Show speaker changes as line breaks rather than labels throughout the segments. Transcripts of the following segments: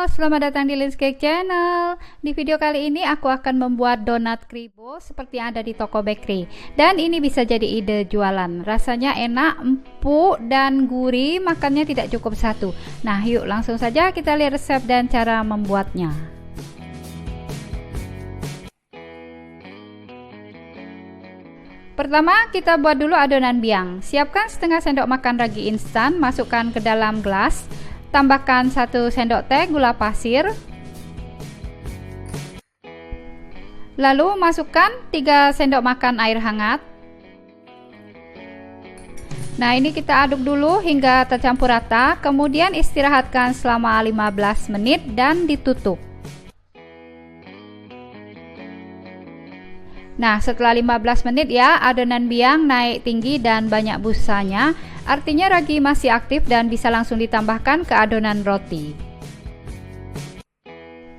Selamat datang di Lin's Cake Channel. Di video kali ini aku akan membuat donat kribo seperti yang ada di toko bakery. Dan ini bisa jadi ide jualan. Rasanya enak, empuk, dan gurih, makannya tidak cukup satu. Nah, yuk langsung saja kita lihat resep dan cara membuatnya. Pertama, kita buat dulu adonan biang. Siapkan setengah sendok makan ragi instan, masukkan ke dalam gelas. Tambahkan 1 sendok teh gula pasir. Lalu masukkan 3 sendok makan air hangat. Nah, ini kita aduk dulu hingga tercampur rata, kemudian istirahatkan selama 15 menit dan ditutup. Nah, setelah 15 menit ya, adonan biang naik tinggi dan banyak busanya. Artinya ragi masih aktif dan bisa langsung ditambahkan ke adonan roti.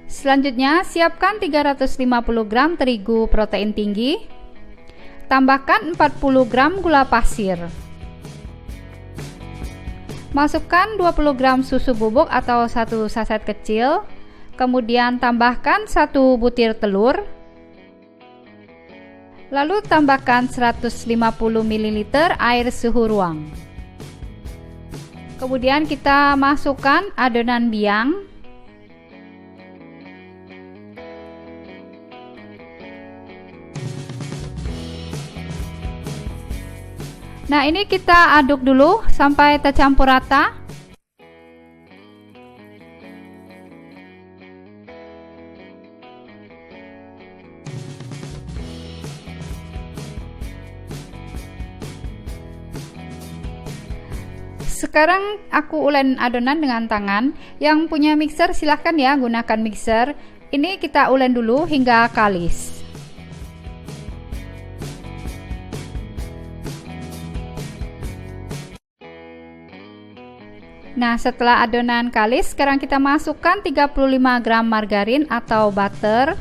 Selanjutnya, siapkan 350 gram terigu protein tinggi. Tambahkan 40 gram gula pasir. Masukkan 20 gram susu bubuk atau 1 saset kecil. Kemudian tambahkan 1 butir telur. Lalu tambahkan 150 ml air suhu ruang. Kemudian kita masukkan adonan biang. Nah, ini kita aduk dulu sampai tercampur rata. Sekarang aku ulen adonan dengan tangan. Yang punya mixer silahkan ya gunakan mixer. Ini kita ulen dulu hingga kalis. Nah, setelah adonan kalis, sekarang kita masukkan 35 gram margarin atau butter.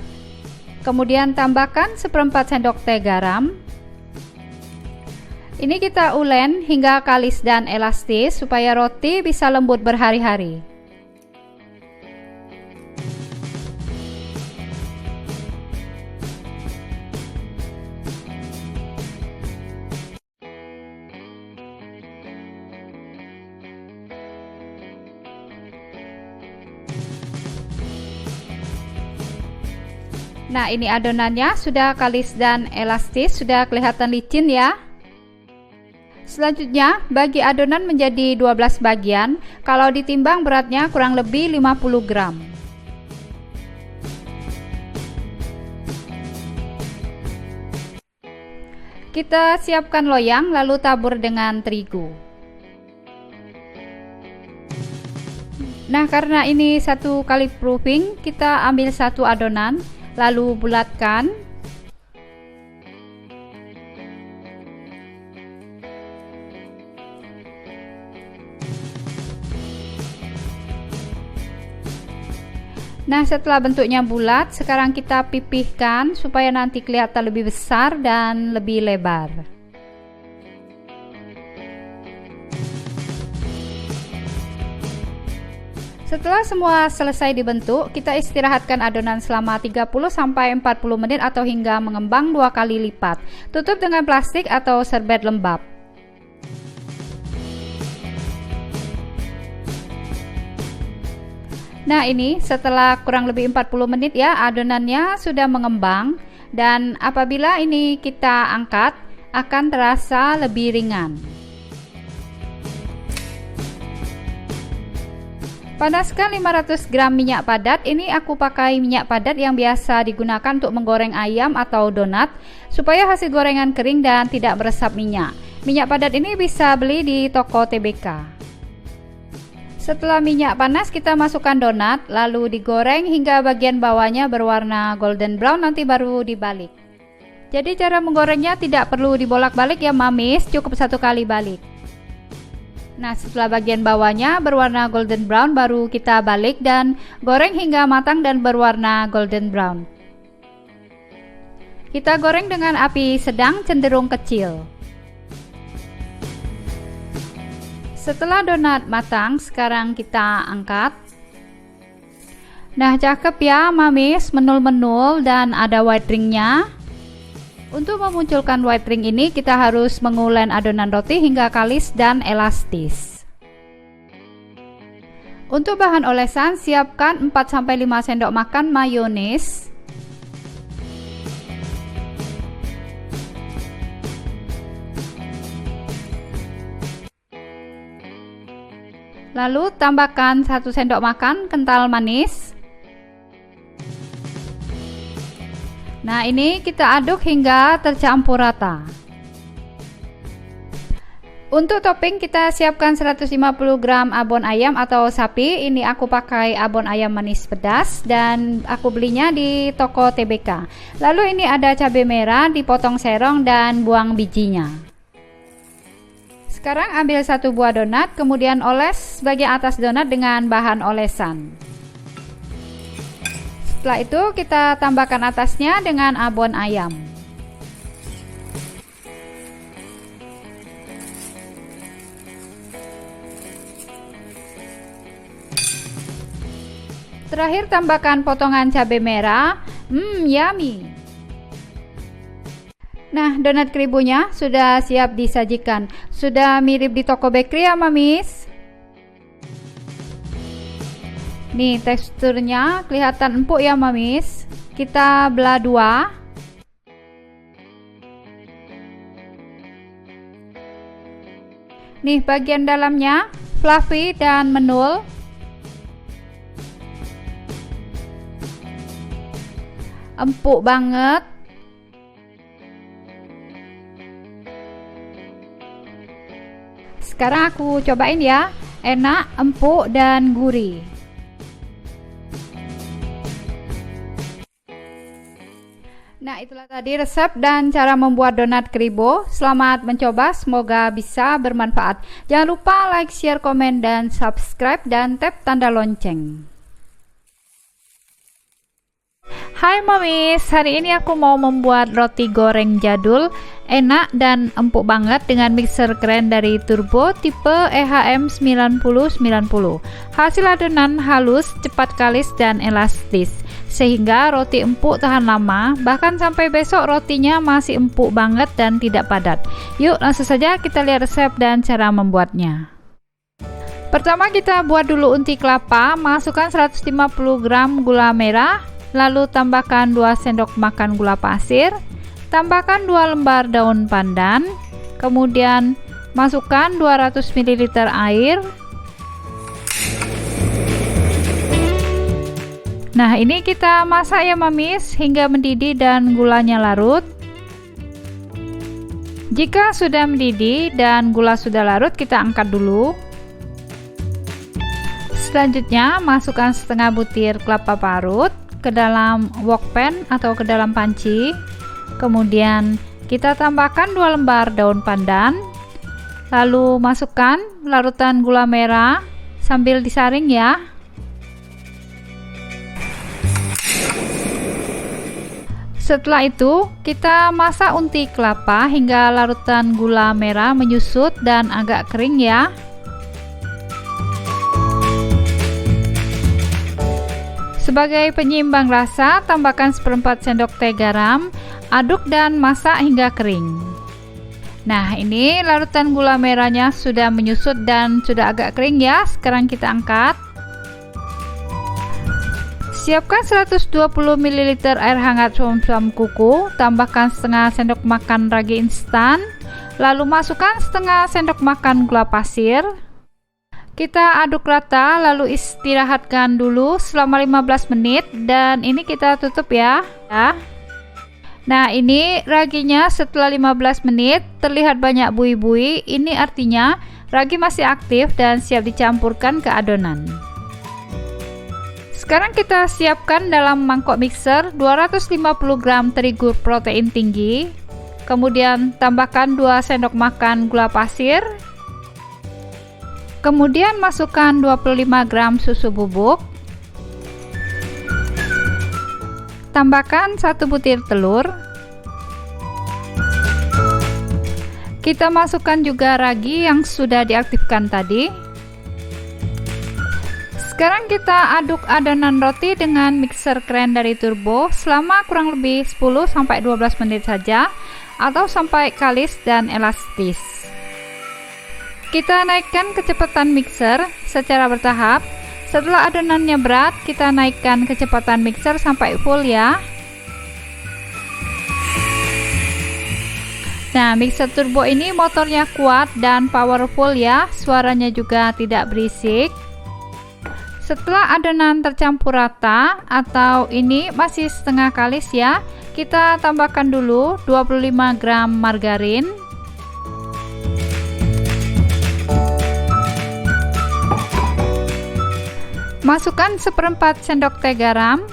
Kemudian tambahkan 1/4 sendok teh garam. Ini kita ulen hingga kalis dan elastis supaya roti bisa lembut berhari-hari. Nah, ini adonannya sudah kalis dan elastis, sudah kelihatan licin ya. Selanjutnya, bagi adonan menjadi 12 bagian. Kalau ditimbang beratnya kurang lebih 50 gram. Kita siapkan loyang lalu tabur dengan terigu. Nah, karena ini 1 kali proofing, kita ambil 1 adonan lalu bulatkan. Nah, setelah bentuknya bulat, sekarang kita pipihkan supaya nanti kelihatan lebih besar dan lebih lebar. Setelah semua selesai dibentuk, kita istirahatkan adonan selama 30-40 menit atau hingga mengembang 2 kali lipat. Tutup dengan plastik atau serbet lembab. Nah, ini setelah kurang lebih 40 menit ya, adonannya sudah mengembang, dan apabila ini kita angkat akan terasa lebih ringan. Panaskan 500 gram minyak padat. Ini aku pakai minyak padat yang biasa digunakan untuk menggoreng ayam atau donat supaya hasil gorengan kering dan tidak meresap minyak. Minyak padat ini bisa beli di toko TBK. Setelah minyak panas, kita masukkan donat, lalu digoreng hingga bagian bawahnya berwarna golden brown, nanti baru dibalik. Jadi cara menggorengnya tidak perlu dibolak-balik ya mamis, cukup 1 kali balik. Nah, setelah bagian bawahnya berwarna golden brown, baru kita balik dan goreng hingga matang dan berwarna golden brown. Kita goreng dengan api sedang cenderung kecil. Setelah donat matang, sekarang kita angkat. Nah, cakep ya mamis, menul-menul dan ada white ringnya. Untuk memunculkan white ring ini kita harus mengulen adonan roti hingga kalis dan elastis. Untuk bahan olesan, siapkan 4-5 sendok makan mayones. Lalu tambahkan 1 sendok makan kental manis. Nah, ini kita aduk hingga tercampur rata. Untuk topping kita siapkan 150 gram abon ayam atau sapi. Ini aku pakai abon ayam manis pedas dan aku belinya di toko TBK. Lalu ini ada cabai merah dipotong serong dan buang bijinya. Sekarang ambil 1 buah donat, kemudian oles bagian atas donat dengan bahan olesan. Setelah itu kita tambahkan atasnya dengan abon ayam. Terakhir tambahkan potongan cabai merah. Yummy. Nah, donat keribunya sudah siap disajikan. Sudah mirip di toko bakery ya mamis. Nih, teksturnya kelihatan empuk ya mamis. Kita belah 2. Nih, bagian dalamnya fluffy dan menul. Empuk banget. Sekarang aku cobain ya. Enak, empuk dan gurih. Nah, itulah tadi resep dan cara membuat donat keribo. Selamat mencoba, semoga bisa bermanfaat. Jangan lupa like, share, komen, dan subscribe, dan tap tanda lonceng. Hai mamis, hari ini aku mau membuat roti goreng jadul, enak dan empuk banget dengan mixer keren dari Turbo tipe EHM 9090. Hasil adonan halus, cepat kalis dan elastis, sehingga roti empuk tahan lama, bahkan sampai besok rotinya masih empuk banget dan tidak padat. Yuk langsung saja kita lihat resep dan cara membuatnya. Pertama kita buat dulu unti kelapa, masukkan 150 gram gula merah, lalu tambahkan 2 sendok makan gula pasir, tambahkan 2 lembar daun pandan, kemudian masukkan 200 ml air. Nah, ini kita masak ya mamis hingga mendidih dan gulanya larut. Jika sudah mendidih dan gula sudah larut, kita angkat dulu. Selanjutnya masukkan setengah butir kelapa parut ke dalam wok pan atau ke dalam panci. Kemudian kita tambahkan 2 lembar daun pandan, lalu masukkan larutan gula merah sambil disaring ya. Setelah itu kita masak unti kelapa hingga larutan gula merah menyusut dan agak kering ya. Sebagai penyeimbang rasa, tambahkan 1/4 sendok teh garam, aduk dan masak hingga kering. Nah, ini larutan gula merahnya sudah menyusut dan sudah agak kering ya. Sekarang kita angkat. Siapkan 120 ml air hangat suam-suam kuku, tambahkan setengah sendok makan ragi instan, lalu masukkan setengah sendok makan gula pasir. Kita aduk rata, lalu istirahatkan dulu selama 15 menit dan ini kita tutup ya. Nah, ini raginya setelah 15 menit terlihat banyak buih-buih. Ini artinya ragi masih aktif dan siap dicampurkan ke adonan. Sekarang kita siapkan dalam mangkok mixer 250 gram terigu protein tinggi. Kemudian tambahkan 2 sendok makan gula pasir. Kemudian masukkan 25 gram susu bubuk. Tambahkan 1 butir telur. Kita masukkan juga ragi yang sudah diaktifkan tadi. Sekarang kita aduk adonan roti dengan mixer keren dari Turbo selama kurang lebih 10-12 menit saja, atau sampai kalis dan elastis. Kita naikkan kecepatan mixer secara bertahap. Setelah adonannya berat, kita naikkan kecepatan mixer sampai full ya. Nah, mixer turbo ini motornya kuat dan powerful ya, suaranya juga tidak berisik. Setelah adonan tercampur rata, atau ini masih setengah kalis ya, kita tambahkan dulu 25 gram margarin. Masukkan 1/4 sendok teh garam.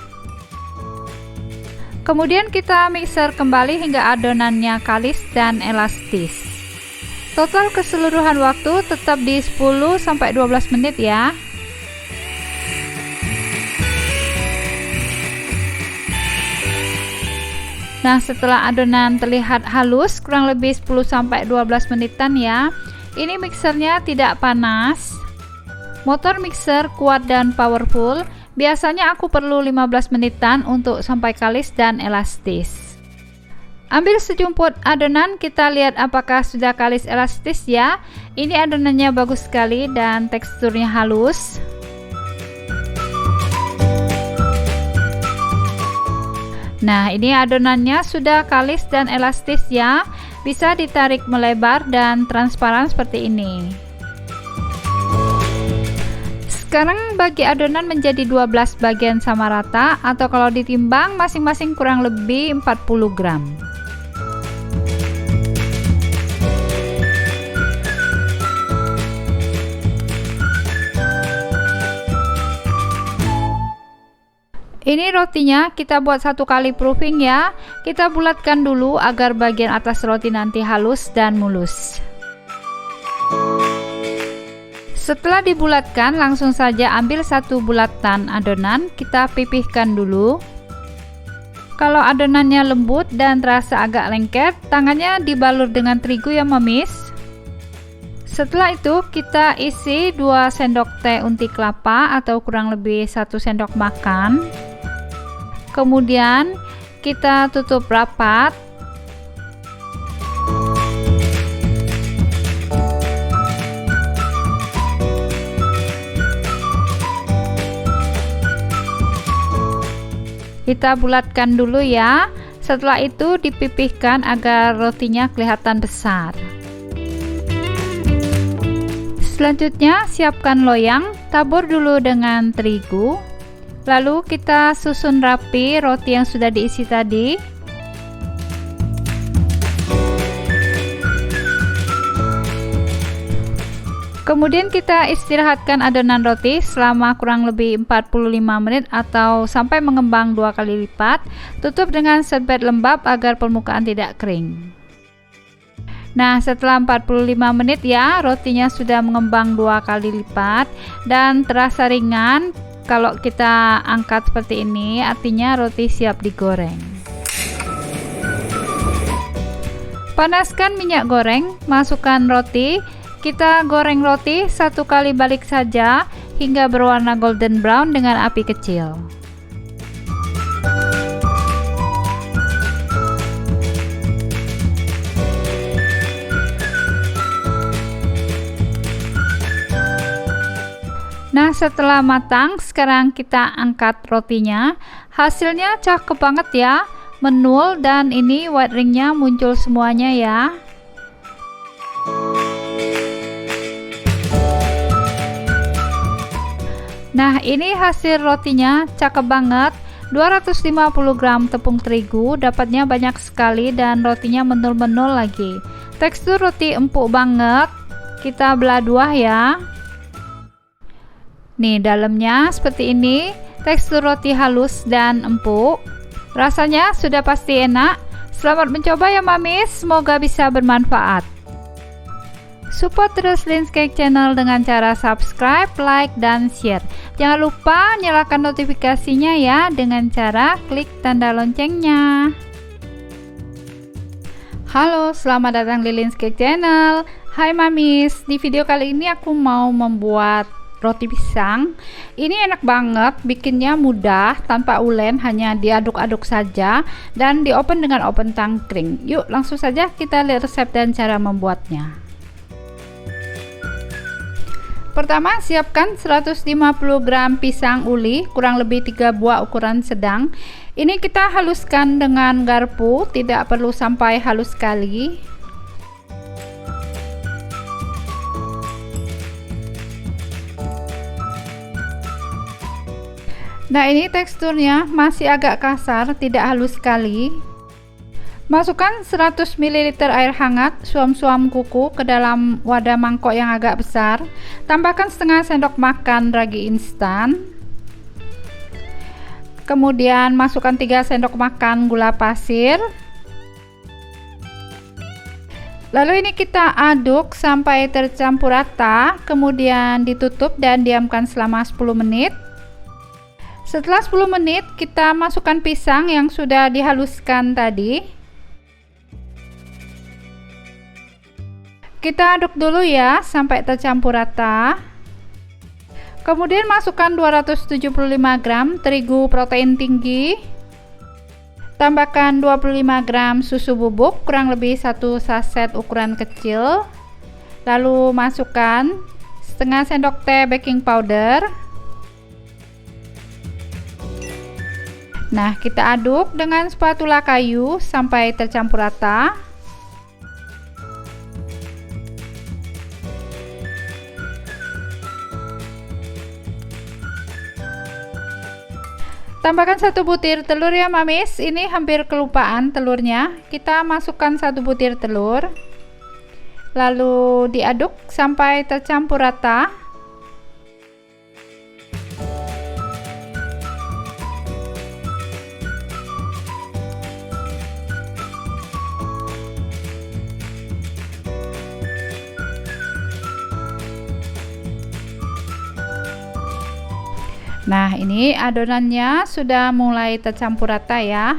Kemudian kita mixer kembali hingga adonannya kalis dan elastis. Total keseluruhan waktu tetap di 10-12 menit ya. Nah, setelah adonan terlihat halus kurang lebih 10-12 menitan ya. Ini mixernya tidak panas. Motor mixer kuat dan powerful. Biasanya aku perlu 15 menitan untuk sampai kalis dan elastis. Ambil sejumput adonan, kita lihat apakah sudah kalis elastis ya. Ini adonannya bagus sekali dan teksturnya halus. Nah, ini adonannya sudah kalis dan elastis ya. Bisa ditarik melebar dan transparan seperti ini. Sekarang bagi adonan menjadi 12 bagian sama rata, atau kalau ditimbang masing-masing kurang lebih 40 gram. Ini rotinya kita buat 1 kali proofing ya. Kita bulatkan dulu agar bagian atas roti nanti halus dan mulus. Setelah dibulatkan, langsung saja ambil 1 bulatan adonan, kita pipihkan dulu. Kalau adonannya lembut dan terasa agak lengket, tangannya dibalur dengan terigu ya mamis. Setelah itu kita isi 2 sendok teh unti kelapa atau kurang lebih 1 sendok makan. Kemudian kita tutup rapat. Kita bulatkan dulu ya. Setelah itu dipipihkan agar rotinya kelihatan besar. Selanjutnya siapkan loyang, tabur dulu dengan terigu. Lalu kita susun rapi roti yang sudah diisi tadi. Kemudian kita istirahatkan adonan roti selama kurang lebih 45 menit atau sampai mengembang 2 kali lipat. Tutup dengan serbet lembab agar permukaan tidak kering. Nah, setelah 45 menit ya, rotinya sudah mengembang 2 kali lipat dan terasa ringan. Kalau kita angkat seperti ini, artinya roti siap digoreng. Panaskan minyak goreng, masukkan roti. Kita goreng roti 1 kali balik saja hingga berwarna golden brown dengan api kecil. Nah, setelah matang, sekarang kita angkat rotinya. Hasilnya cakep banget ya, menul dan ini white ringnya muncul semuanya ya. Nah, ini hasil rotinya, cakep banget. 250 gram tepung terigu, dapatnya banyak sekali dan rotinya menul-menul lagi. Tekstur roti empuk banget. Kita belah 2 ya. Nih, dalamnya seperti ini. Tekstur roti halus dan empuk. Rasanya sudah pasti enak. Selamat mencoba ya mamis, semoga bisa bermanfaat. Support terus Lin's Cake Channel dengan cara subscribe, like, dan share. Jangan lupa nyalakan notifikasinya ya dengan cara klik tanda loncengnya. Halo, selamat datang di Lin's Cake Channel. Hai mamis, di video kali ini aku mau membuat roti pisang. Ini enak banget, bikinnya mudah, tanpa ulen, hanya diaduk-aduk saja dan di oven dengan oven tangkring. Yuk langsung saja kita lihat resep dan cara membuatnya. Pertama, siapkan 150 gram pisang uli, kurang lebih 3 buah ukuran sedang. Ini kita haluskan dengan garpu, tidak perlu sampai halus sekali. Nah, ini teksturnya masih agak kasar, tidak halus sekali. Masukkan 100 ml air hangat, suam-suam kuku ke dalam wadah mangkok yang agak besar. Tambahkan setengah sendok makan ragi instan. Kemudian masukkan 3 sendok makan gula pasir. Lalu ini kita aduk sampai tercampur rata, kemudian ditutup dan diamkan selama 10 menit. Setelah 10 menit, kita masukkan pisang yang sudah dihaluskan tadi. Kita aduk dulu ya, sampai tercampur rata. Kemudian masukkan 275 gram terigu protein tinggi. Tambahkan 25 gram susu bubuk, kurang lebih 1 saset ukuran kecil. Lalu masukkan setengah sendok teh baking powder. Nah, kita aduk dengan spatula kayu sampai tercampur rata. Tambahkan 1 butir telur ya mamis. Ini hampir kelupaan telurnya. Kita masukkan 1 butir telur. Lalu diaduk sampai tercampur rata. Nah, ini adonannya sudah mulai tercampur rata ya.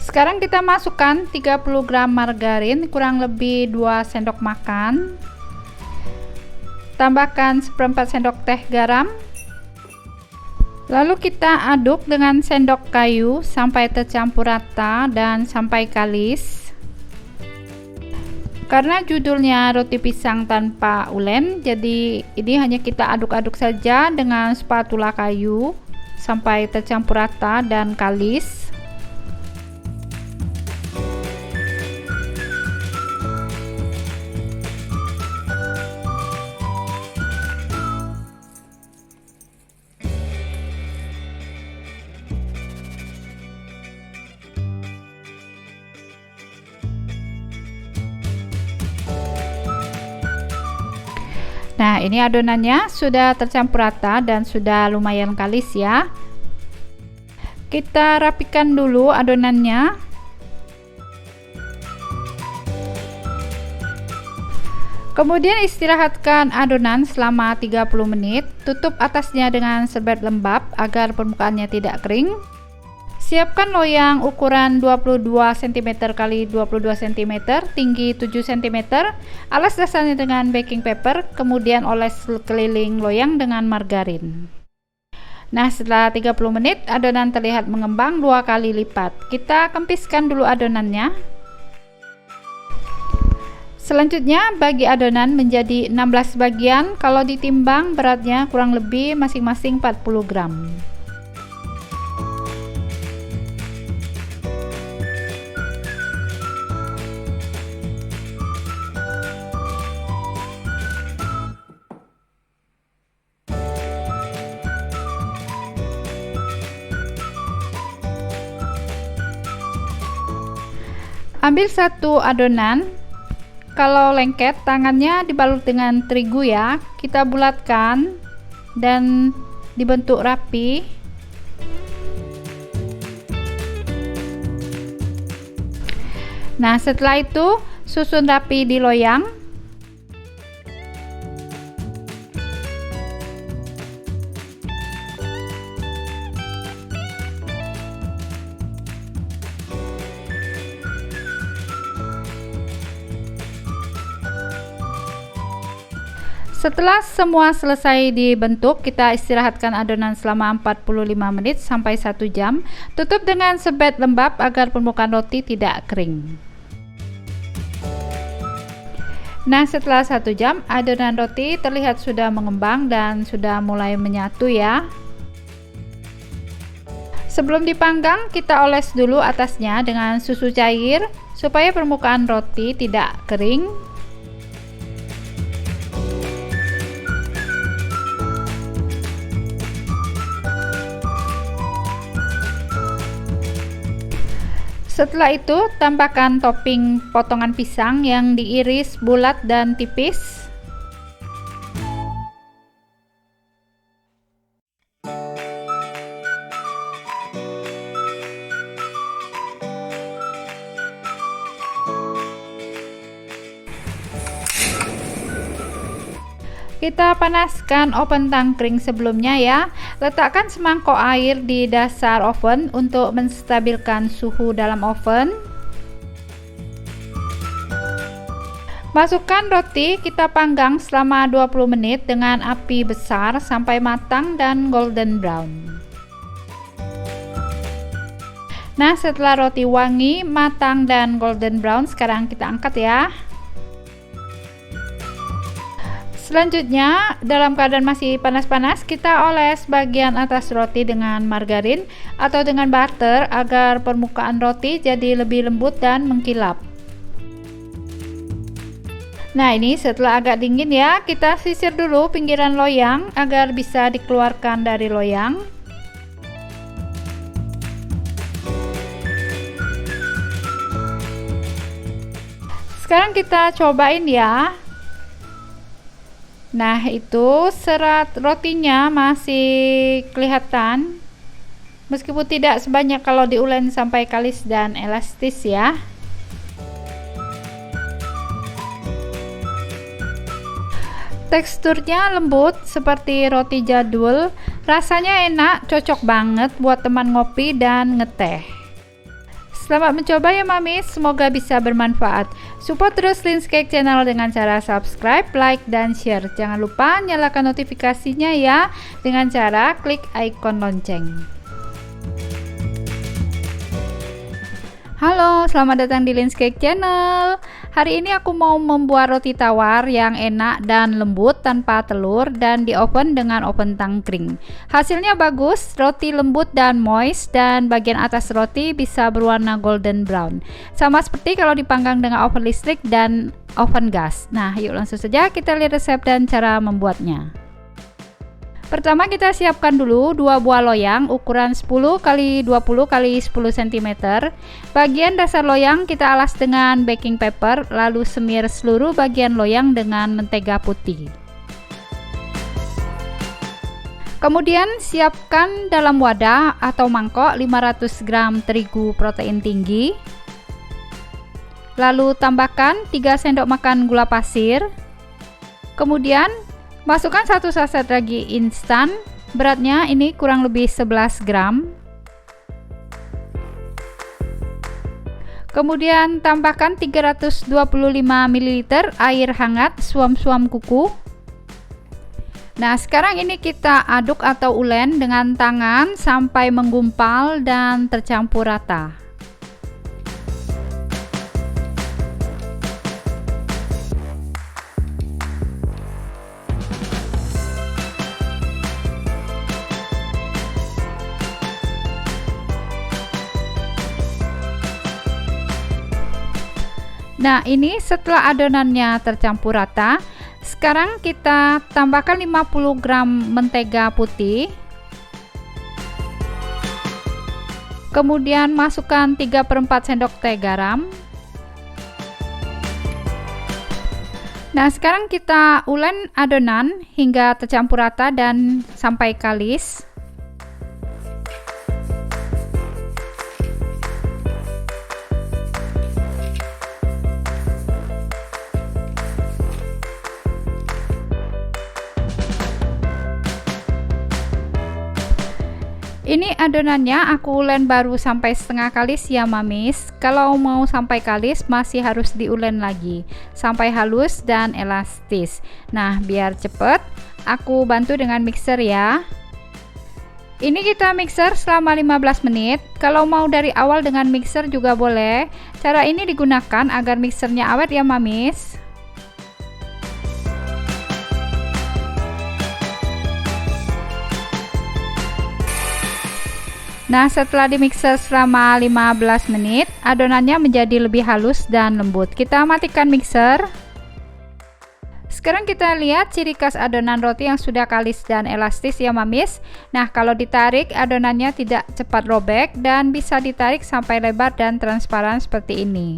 Sekarang kita masukkan 30 gram margarin, kurang lebih 2 sendok makan. Tambahkan 1/4 sendok teh garam. Lalu kita aduk dengan sendok kayu sampai tercampur rata dan sampai kalis. Karena judulnya roti pisang tanpa ulen, jadi ini hanya kita aduk-aduk saja dengan spatula kayu sampai tercampur rata dan kalis. Nah, ini adonannya sudah tercampur rata dan sudah lumayan kalis ya. Kita rapikan dulu adonannya. Kemudian istirahatkan adonan selama 30 menit. Tutup atasnya dengan serbet lembab agar permukaannya tidak kering. Siapkan loyang ukuran 22 cm x 22 cm, tinggi 7 cm. Alas dasarnya dengan baking paper, kemudian oles keliling loyang dengan margarin. Nah, setelah 30 menit adonan terlihat mengembang 2 kali lipat. Kita kempiskan dulu adonannya. Selanjutnya bagi adonan menjadi 16 bagian. Kalau ditimbang beratnya kurang lebih masing-masing 40 gram. Ambil satu adonan. Kalau lengket, tangannya dibalut dengan terigu ya. Kita bulatkan dan dibentuk rapi. Nah, setelah itu susun rapi di loyang. Setelah semua selesai dibentuk, kita istirahatkan adonan selama 45 menit sampai 1 jam. Tutup dengan sebet lembab agar permukaan roti tidak kering. Nah, setelah 1 jam, adonan roti terlihat sudah mengembang dan sudah mulai menyatu ya. Sebelum dipanggang, kita oles dulu atasnya dengan susu cair supaya permukaan roti tidak kering. Setelah itu, tambahkan topping potongan pisang yang diiris bulat dan tipis. Kita panaskan oven tangkring sebelumnya ya. Letakkan semangkok air di dasar oven untuk menstabilkan suhu dalam oven. Masukkan roti, kita panggang selama 20 menit dengan api besar sampai matang dan golden brown. Nah, setelah roti wangi, matang dan golden brown, sekarang kita angkat ya. Selanjutnya, dalam keadaan masih panas-panas, kita oles bagian atas roti dengan margarin atau dengan butter agar permukaan roti jadi lebih lembut dan mengkilap. Nah, ini setelah agak dingin ya, kita sisir dulu pinggiran loyang agar bisa dikeluarkan dari loyang. Sekarang kita cobain ya. Nah, itu serat rotinya masih kelihatan, meskipun tidak sebanyak kalau diulen sampai kalis dan elastis ya. Teksturnya lembut seperti roti jadul, rasanya enak, cocok banget buat teman ngopi dan ngeteh. Selamat mencoba ya mamis, semoga bisa bermanfaat. Support terus Lin's Cake Channel dengan cara subscribe, like, dan share. Jangan lupa nyalakan notifikasinya ya dengan cara klik ikon lonceng. Halo, selamat datang di Lin's Cake Channel. Hari ini aku mau membuat roti tawar yang enak dan lembut tanpa telur dan di oven dengan oven tangkring. Hasilnya bagus, roti lembut dan moist dan bagian atas roti bisa berwarna golden brown. Sama seperti kalau dipanggang dengan oven listrik dan oven gas. Nah, yuk langsung saja kita lihat resep dan cara membuatnya. Pertama kita siapkan dulu 2 buah loyang ukuran 10 x 20 x 10 cm. Bagian dasar loyang kita alas dengan baking paper, lalu semir seluruh bagian loyang dengan mentega putih. Kemudian siapkan dalam wadah atau mangkok 500 gram terigu protein tinggi. Lalu tambahkan 3 sendok makan gula pasir. Kemudian masukkan 1 saset ragi instan, beratnya ini kurang lebih 11 gram. Kemudian tambahkan 325 ml air hangat suam-suam kuku. Nah, sekarang ini kita aduk atau ulen dengan tangan sampai menggumpal dan tercampur rata. Nah, ini setelah adonannya tercampur rata, sekarang kita tambahkan 50 gram mentega putih. Kemudian masukkan 3/4 sendok teh garam. Nah, sekarang kita ulen adonan hingga tercampur rata dan sampai kalis. Ini Ini adonannya aku ulen baru sampai setengah kalis ya mamis. Kalau mau sampai kalis masih harus diulen lagi sampai halus dan elastis. Nah, biar cepet aku bantu dengan mixer ya. Ini kita mixer selama 15 menit. Kalau mau dari awal dengan mixer juga boleh. Cara ini digunakan agar mixernya awet ya mamis. Nah, setelah dimixer selama 15 menit, adonannya menjadi lebih halus dan lembut. Kita matikan mixer. Sekarang kita lihat ciri khas adonan roti yang sudah kalis dan elastis ya mamis. Nah, kalau ditarik adonannya tidak cepat robek dan bisa ditarik sampai lebar dan transparan seperti ini.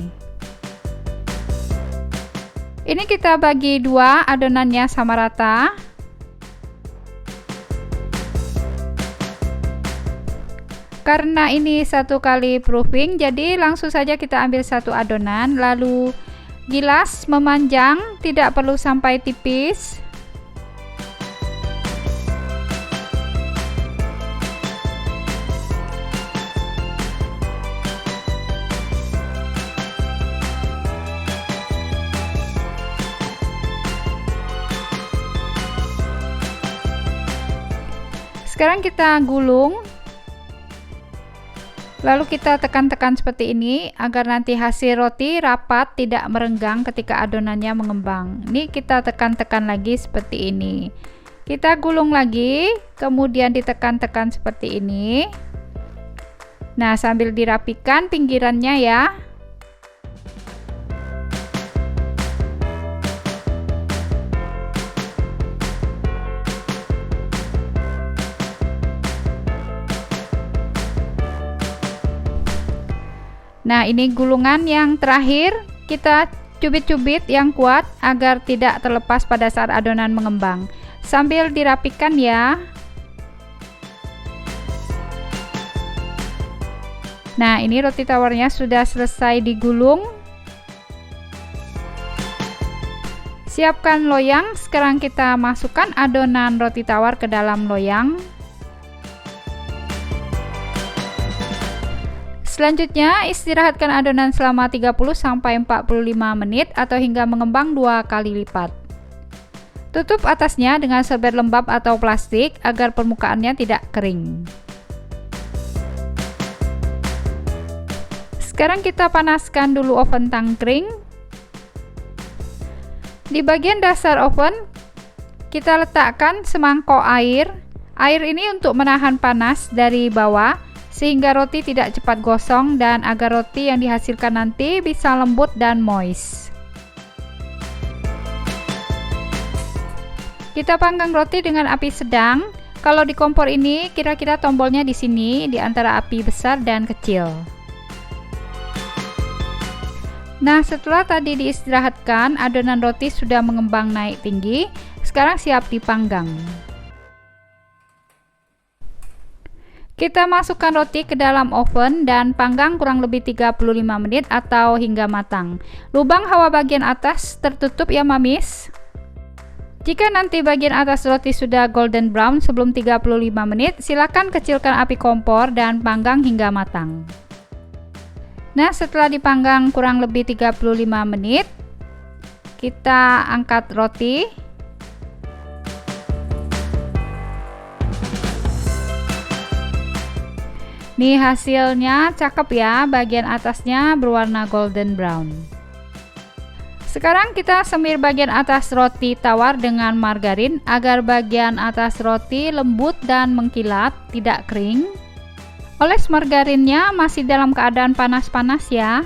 Ini kita bagi dua, adonannya sama rata. Karena ini satu kali proofing, jadi langsung saja kita ambil satu adonan, lalu gilas memanjang, tidak perlu sampai tipis. Sekarang kita gulung. Lalu kita tekan-tekan seperti ini agar nanti hasil roti rapat, tidak merenggang ketika adonannya mengembang. Ini kita tekan-tekan lagi seperti ini. Kita gulung lagi, kemudian ditekan-tekan seperti ini. Nah, sambil dirapikan pinggirannya ya. Nah, ini gulungan yang terakhir, kita cubit-cubit yang kuat agar tidak terlepas pada saat adonan mengembang. Sambil dirapikan ya. Nah, ini roti tawarnya sudah selesai digulung. Siapkan loyang, sekarang kita masukkan adonan roti tawar ke dalam loyang. Selanjutnya, istirahatkan adonan selama 30-45 menit atau hingga mengembang 2 kali lipat. Tutup atasnya dengan serbet lembab atau plastik agar permukaannya tidak kering. Sekarang kita panaskan dulu oven tangkring. Di bagian dasar oven, kita letakkan semangkok air. Air ini untuk menahan panas dari bawah, sehingga roti tidak cepat gosong dan agar roti yang dihasilkan nanti bisa lembut dan moist. Kita panggang roti dengan api sedang. Kalau di kompor ini kira-kira tombolnya di sini, di antara api besar dan kecil. Nah, setelah tadi diistirahatkan, adonan roti sudah mengembang naik tinggi. Sekarang siap dipanggang. Kita masukkan roti ke dalam oven dan panggang kurang lebih 35 menit atau hingga matang. Lubang hawa bagian atas tertutup ya mamis. Jika nanti bagian atas roti sudah golden brown sebelum 35 menit, silakan kecilkan api kompor dan panggang hingga matang. Nah, setelah dipanggang kurang lebih 35 menit, kita angkat roti. Nih hasilnya cakep ya, bagian atasnya berwarna golden brown. Sekarang kita semir bagian atas roti tawar dengan margarin agar bagian atas roti lembut dan mengkilat, tidak kering. Oles margarinnya masih dalam keadaan panas-panas ya.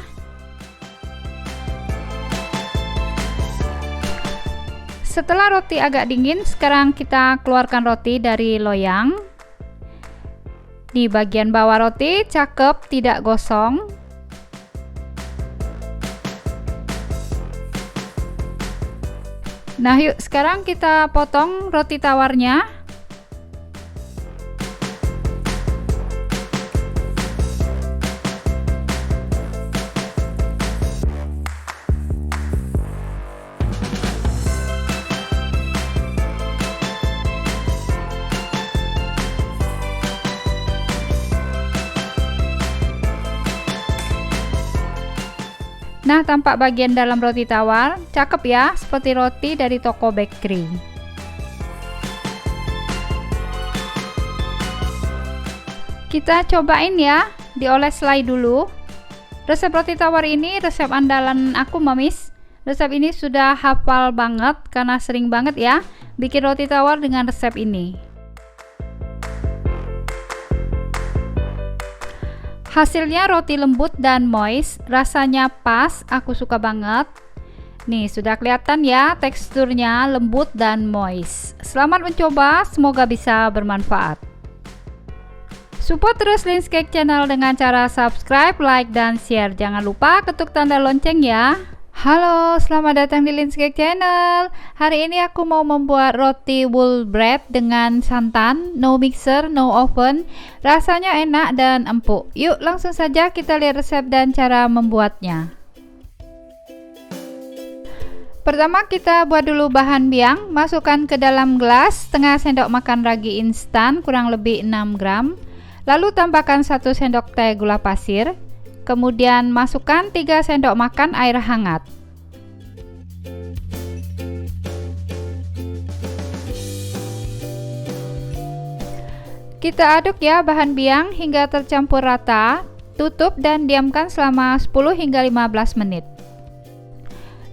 Setelah roti agak dingin, sekarang kita keluarkan roti dari loyang. Di bagian bawah roti cakep, tidak gosong. Nah, yuk sekarang kita potong roti tawarnya. Nah, tampak bagian dalam roti tawar, cakep ya, seperti roti dari toko bakery. Kita cobain ya, dioles selai dulu. Resep roti tawar ini resep andalan aku, Mamis. Resep ini sudah hafal banget karena sering banget ya bikin roti tawar dengan resep ini. Hasilnya roti lembut dan moist, rasanya pas, aku suka banget. Nih, sudah kelihatan ya teksturnya lembut dan moist. Selamat mencoba, semoga bisa bermanfaat. Support terus Lin's Cake Channel dengan cara subscribe, like, dan share. Jangan lupa ketuk tanda lonceng ya. Halo, selamat datang di Lin's Cake Channel. Hari ini aku mau membuat roti wool bread dengan santan, no mixer, no oven. Rasanya enak dan empuk. Yuk langsung saja kita lihat resep dan cara membuatnya. Pertama kita buat dulu bahan biang. Masukkan ke dalam gelas setengah sendok makan ragi instan kurang lebih 6 gram. Lalu tambahkan 1 sendok teh gula pasir. Kemudian masukkan 3 sendok makan air hangat. Kita aduk ya bahan biang hingga tercampur rata. Tutup dan diamkan selama 10 hingga 15 menit.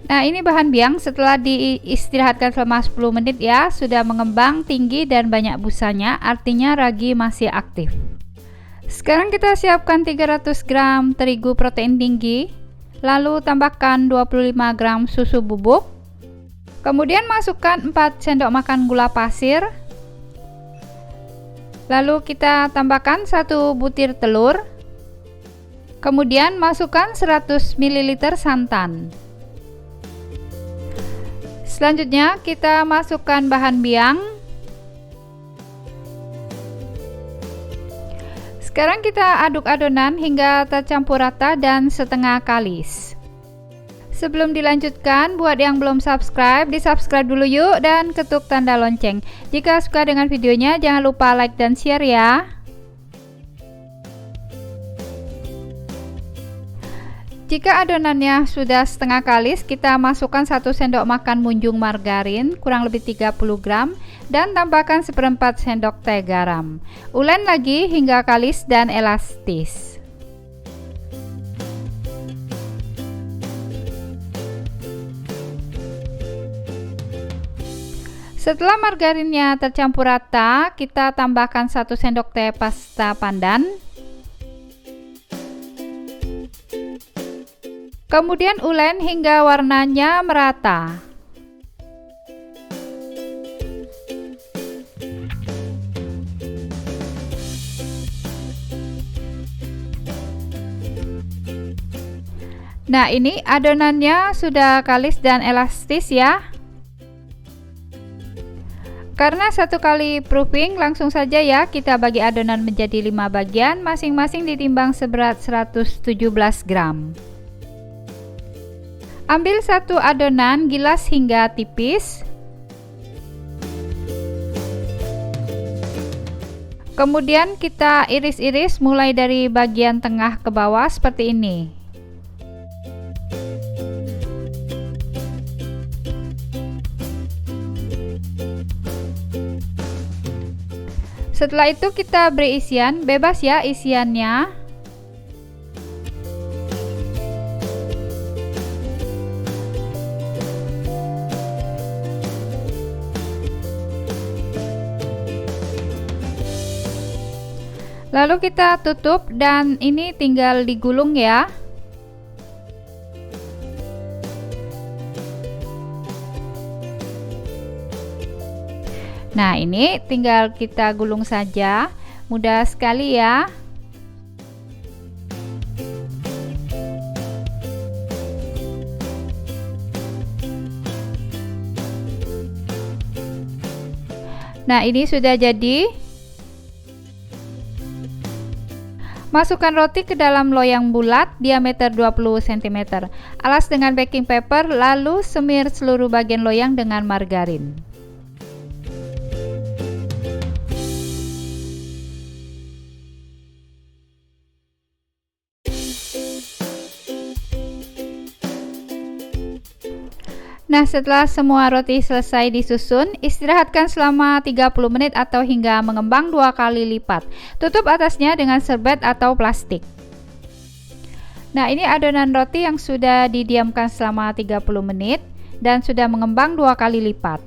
Nah, ini bahan biang setelah diistirahatkan selama 10 menit ya, sudah mengembang tinggi dan banyak busanya, artinya ragi masih aktif. Sekarang kita siapkan 300 gram terigu protein tinggi, lalu tambahkan 25 gram susu bubuk, kemudian masukkan 4 sendok makan gula pasir, lalu kita tambahkan 1 butir telur, kemudian masukkan 100 ml santan. Selanjutnya kita masukkan bahan biang. Sekarang kita aduk adonan hingga tercampur rata dan setengah kalis. Sebelum dilanjutkan, buat yang belum subscribe, di-subscribe dulu yuk dan ketuk tanda lonceng. Jika suka dengan videonya, jangan lupa like dan share ya. Jika adonannya sudah setengah kalis, kita masukkan 1 sendok makan munjung margarin kurang lebih 30 gram dan tambahkan 1/4 sendok teh garam. Ulen lagi hingga kalis dan elastis. Setelah margarinnya tercampur rata, kita tambahkan 1 sendok teh pasta pandan. Kemudian ulen hingga warnanya merata. Nah, ini adonannya sudah kalis dan elastis ya. Karena 1 kali proofing, langsung saja ya kita bagi adonan menjadi 5 bagian, masing-masing ditimbang seberat 117 gram. Ambil 1 adonan, gilas hingga tipis. Kemudian kita iris-iris mulai dari bagian tengah ke bawah seperti ini. Setelah itu kita beri isian, bebas ya isiannya. Lalu kita tutup dan ini tinggal digulung ya. Nah, ini tinggal kita gulung saja, mudah sekali ya. Nah, ini sudah jadi. Masukkan roti ke dalam loyang bulat diameter 20 cm. Alas dengan baking paper, lalu semir seluruh bagian loyang dengan margarin. Nah, setelah semua roti selesai disusun, istirahatkan selama 30 menit atau hingga mengembang 2 kali lipat. Tutup atasnya dengan serbet atau plastik. Nah, ini adonan roti yang sudah didiamkan selama 30 menit dan sudah mengembang 2 kali lipat.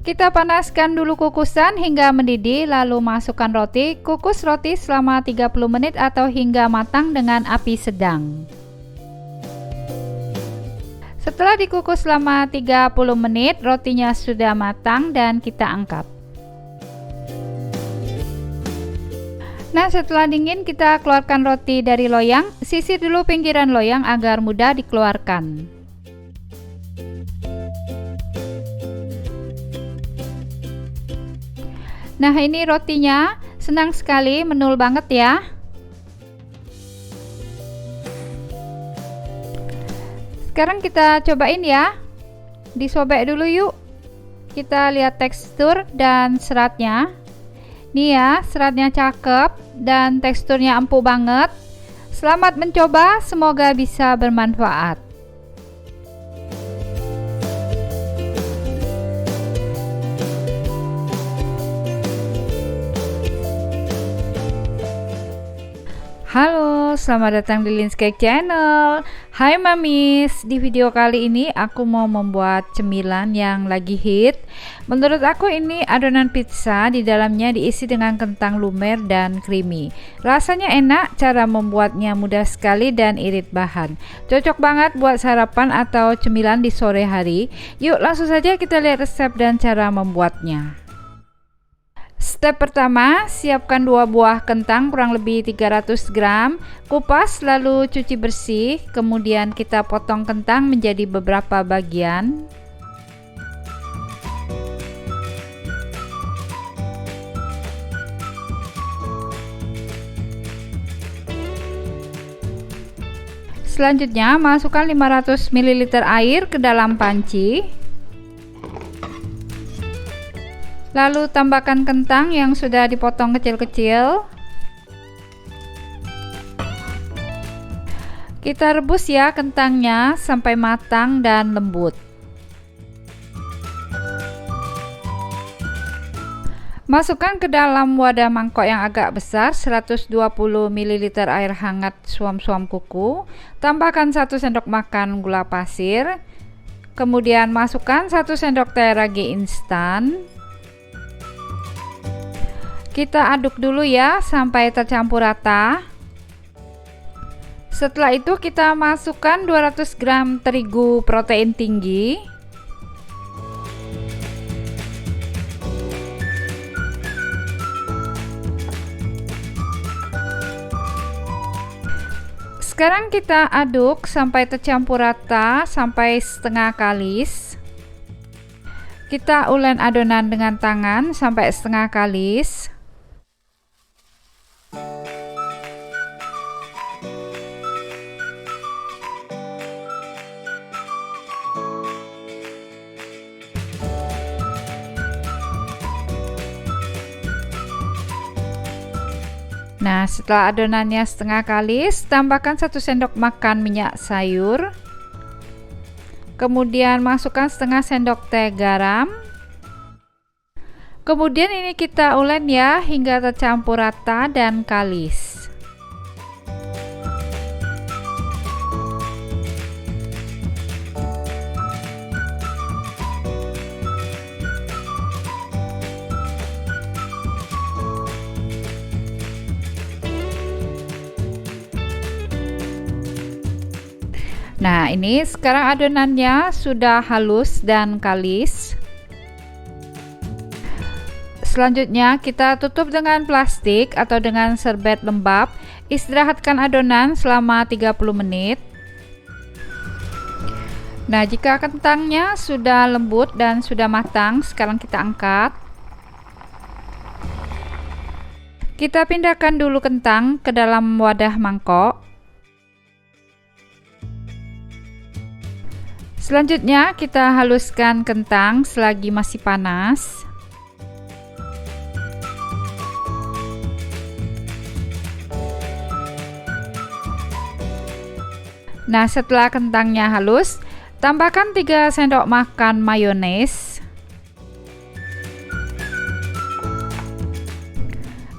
Kita panaskan dulu kukusan hingga mendidih, lalu masukkan roti. Kukus roti selama 30 menit atau hingga matang dengan api sedang. Setelah dikukus selama 30 menit, rotinya sudah matang dan kita angkat. Nah, setelah dingin kita keluarkan roti dari loyang. Sisir dulu pinggiran loyang agar mudah dikeluarkan. Nah, ini rotinya senang sekali, menul banget ya. Sekarang kita cobain ya. Disobek dulu yuk. Kita lihat tekstur dan seratnya. Nih ya, seratnya cakep dan teksturnya empuk banget. Selamat mencoba, semoga bisa bermanfaat. Halo, selamat datang di Lin's Cake Channel. Hai mamis, di video kali ini aku mau membuat cemilan yang lagi hit. Menurut aku ini adonan pizza, di dalamnya diisi dengan kentang lumer dan creamy. Rasanya enak, cara membuatnya mudah sekali dan irit bahan. Cocok banget buat sarapan atau cemilan di sore hari. Yuk langsung saja kita lihat resep dan cara membuatnya. Step pertama, siapkan 2 buah kentang kurang lebih 300 gram, kupas lalu cuci bersih, kemudian kita potong kentang menjadi beberapa bagian. Selanjutnya, masukkan 500 ml air ke dalam panci. Lalu tambahkan kentang yang sudah dipotong kecil-kecil. Kita rebus ya kentangnya sampai matang dan lembut. Masukkan ke dalam wadah mangkok yang agak besar 120 ml air hangat suam-suam kuku. Tambahkan 1 sendok makan gula pasir. Kemudian masukkan 1 sendok teh ragi instan. Kita aduk dulu ya sampai tercampur rata. Setelah itu kita masukkan 200 gram terigu protein tinggi. Sekarang kita aduk sampai tercampur rata, sampai setengah kalis. Kita ulen adonan dengan tangan sampai setengah kalis. Nah, setelah adonannya setengah kalis, tambahkan 1 sendok makan minyak sayur. Kemudian masukkan setengah sendok teh garam. Kemudian ini kita ulen ya hingga tercampur rata dan kalis. Nah, ini sekarang adonannya sudah halus dan kalis. Selanjutnya kita tutup dengan plastik atau dengan serbet lembab. Istirahatkan adonan selama 30 menit. Nah, jika kentangnya sudah lembut dan sudah matang, sekarang kita angkat. Kita pindahkan dulu kentang ke dalam wadah mangkok. Selanjutnya kita haluskan kentang selagi masih panas. Nah, setelah kentangnya halus, Tambahkan 3 sendok makan mayones.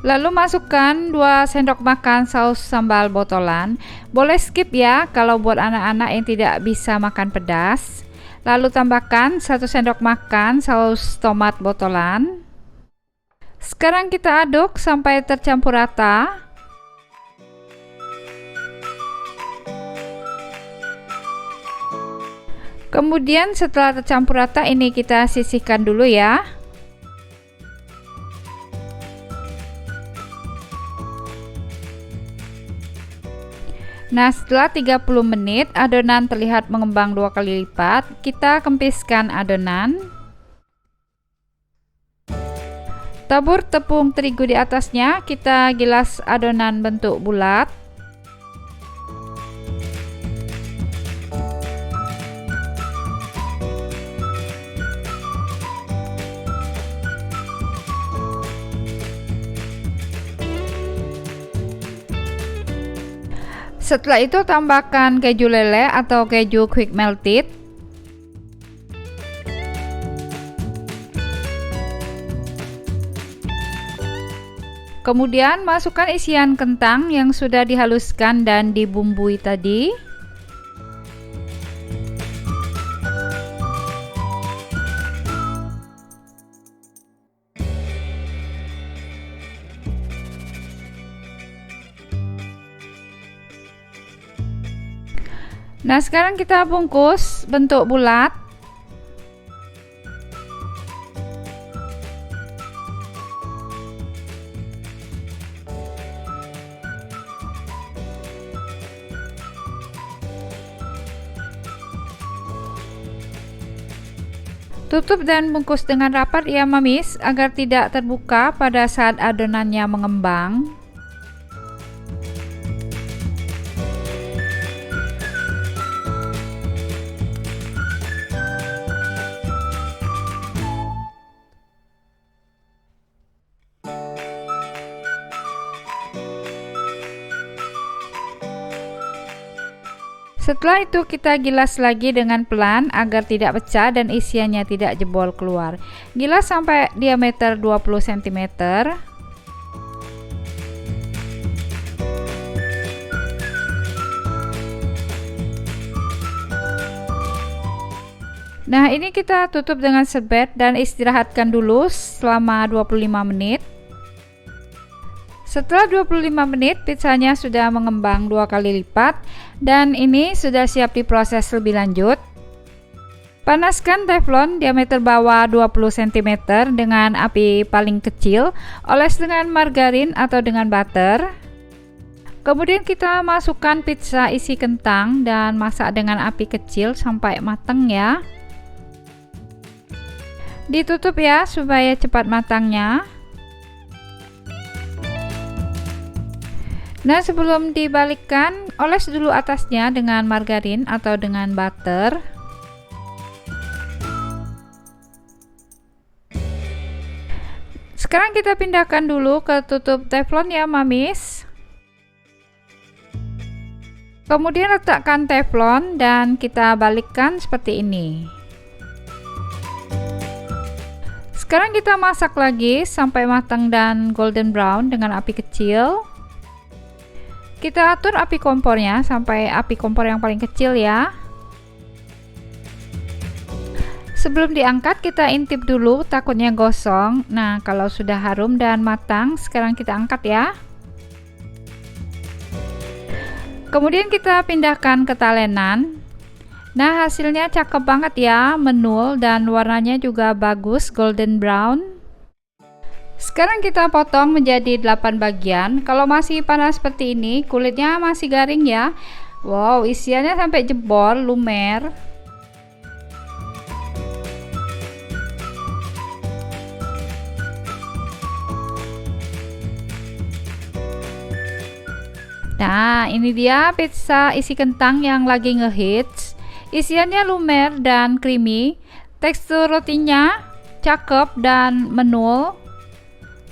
Lalu masukkan 2 sendok makan saus sambal botolan. Boleh skip ya kalau buat anak-anak yang tidak bisa makan pedas. Lalu tambahkan 1 sendok makan saus tomat botolan. Sekarang kita aduk sampai tercampur rata. Kemudian setelah tercampur rata ini kita sisihkan dulu ya. Nah, setelah 30 menit adonan terlihat mengembang 2 kali lipat, kita kempiskan adonan. Tabur tepung terigu di atasnya, kita gilas adonan bentuk bulat. Setelah itu tambahkan keju lele atau keju quick melted. Kemudian masukkan isian kentang yang sudah dihaluskan dan dibumbui tadi. Nah, sekarang kita bungkus bentuk bulat. Tutup dan bungkus dengan rapat ya mamis, agar tidak terbuka pada saat adonannya mengembang. Setelah itu kita gilas lagi dengan pelan agar tidak pecah dan isiannya tidak jebol keluar. Gilas sampai diameter 20 cm. Nah, ini kita tutup dengan serbet dan istirahatkan dulu selama 25 menit. Setelah 25 menit pizzanya sudah mengembang 2 kali lipat dan ini sudah siap diproses lebih lanjut. Panaskan teflon diameter bawah 20 cm dengan api paling kecil, oles dengan margarin atau dengan butter. Kemudian kita masukkan pizza isi kentang dan masak dengan api kecil sampai matang ya. Ditutup ya supaya cepat matangnya. Nah, sebelum dibalikkan, oles dulu atasnya dengan margarin atau dengan butter. Sekarang kita pindahkan dulu ke tutup teflon ya mamis. Kemudian letakkan teflon dan kita balikkan seperti ini. Sekarang kita masak lagi sampai matang dan golden brown dengan api kecil. Kita atur api kompornya sampai api kompor yang paling kecil ya. Sebelum diangkat kita intip dulu takutnya gosong. Nah, kalau sudah harum dan matang, sekarang kita angkat ya. Kemudian kita pindahkan ke talenan. Nah, hasilnya cakep banget ya, menul dan warnanya juga bagus golden brown. Sekarang kita potong menjadi 8 bagian. Kalau masih panas seperti ini, kulitnya masih garing ya. Wow, isiannya sampai jebol, lumer. Nah, ini dia pizza isi kentang yang lagi ngehits. Isiannya lumer dan creamy. Tekstur rotinya cakep dan menul.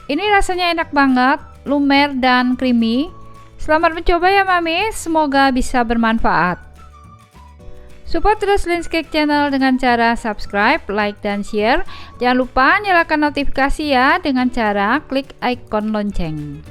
Ini rasanya enak banget, lumer dan creamy. Selamat mencoba ya mami, semoga bisa bermanfaat. Support terus Linscake Channel dengan cara subscribe, like, dan share. Jangan lupa nyalakan notifikasi ya dengan cara klik ikon lonceng.